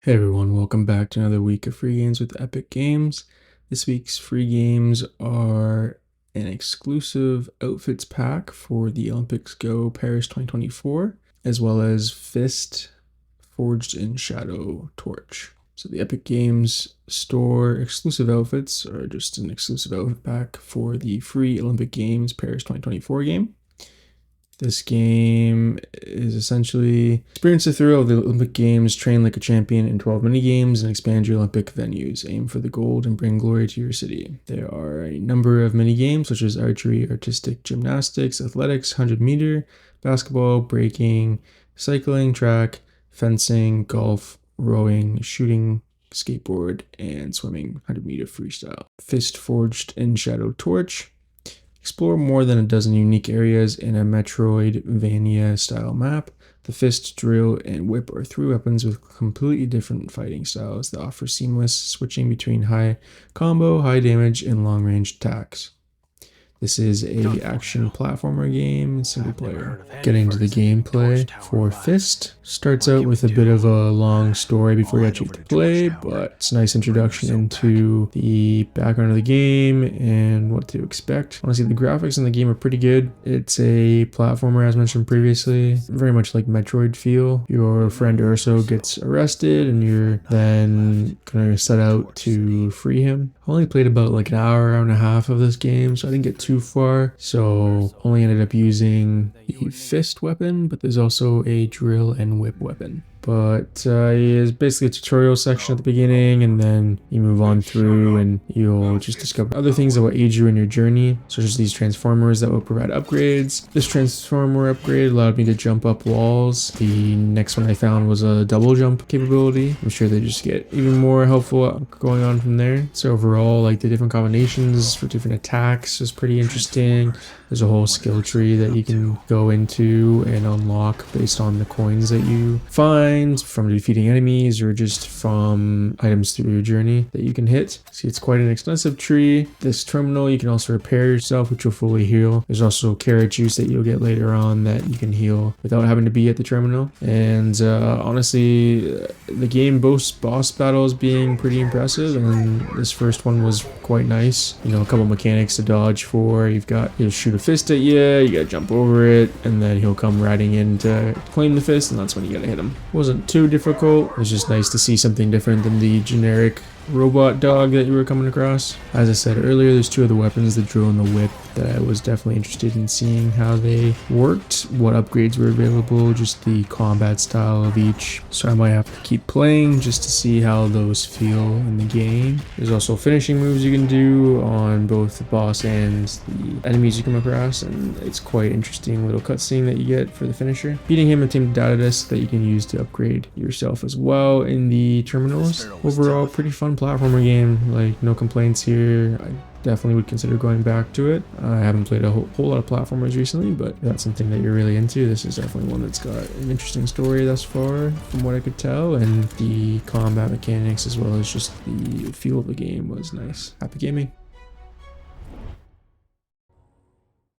Hey everyone, welcome back to another week of free games with Epic Games. This week's free games are an exclusive outfits pack for the Olympics Go Paris 2024, as well as Fist Forged in Shadow Torch. So the Epic Games store exclusive outfits are just an exclusive outfit pack for the free Olympic Games Paris 2024 game. This game is essentially experience the thrill of the Olympic Games, train like a champion in 12 mini games, and expand your Olympic venues. Aim for the gold and bring glory to your city. There are a number of mini games such as archery, artistic gymnastics, athletics, 100-meter, basketball, breaking, cycling, track, fencing, golf, rowing, shooting, skateboard, and swimming, 100-meter freestyle. Fist Forged in Shadow Torch. Explore more than a dozen unique areas in a Metroidvania-style map. The fist, drill, and whip are three weapons with completely different fighting styles that offer seamless switching between high combo, high damage, and long-range attacks. This is a action platformer game, single player. Getting to the gameplay for Fist starts out with a bit of a long story before you actually get to play, but it's a nice introduction into the background of the game and what to expect. Honestly, the graphics in the game are pretty good. It's a platformer, as mentioned previously, very much like Metroid feel. Your friend Urso gets arrested and you're then gonna set out to free him. I only played about like an hour and a half of this game, so I didn't get too far, so only ended up using the fist weapon, but there's also a drill and whip weapon. But it's basically a tutorial section at the beginning, and then you move on through and you'll just discover other things that will aid you in your journey, such as these transformers that will provide upgrades. This transformer upgrade allowed me to jump up walls. The next one I found was a double jump capability. I'm sure they just get even more helpful going on from there. So overall, like the different combinations for different attacks is pretty interesting. There's a whole skill tree that you can go into and unlock based on the coins that you find from defeating enemies or just from items through your journey that you can hit. See, it's quite an extensive tree. This terminal you can also repair yourself, which will fully heal. There's also carrot juice that you'll get later on that you can heal without having to be at the terminal. And honestly, the game boasts boss battles being pretty impressive, and this first one was quite nice. You know, a couple mechanics to dodge for. He'll shoot a fist at you, you gotta jump over it, and then he'll come riding in to claim the fist, and that's when you gotta hit him. Wasn't too difficult. It was just nice to see something different than the generic robot dog that you were coming across. As I said earlier, there's two of the weapons, the drill and the whip, that I was definitely interested in seeing how they worked, what upgrades were available, just the combat style of each. So I might have to keep playing just to see how those feel in the game. There's also finishing moves you can do on both the boss and the enemies you come across, and it's quite interesting little cutscene that you get for the finisher. Beating him obtained data disk that you can use to upgrade yourself as well in the terminals. Overall, pretty fun platformer game, like no complaints here. I definitely would consider going back to it. I haven't played a whole lot of platformers recently, but if that's something that you're really into, this is definitely one that's got an interesting story thus far from what I could tell, and the combat mechanics as well as just the feel of the game was nice. Happy gaming.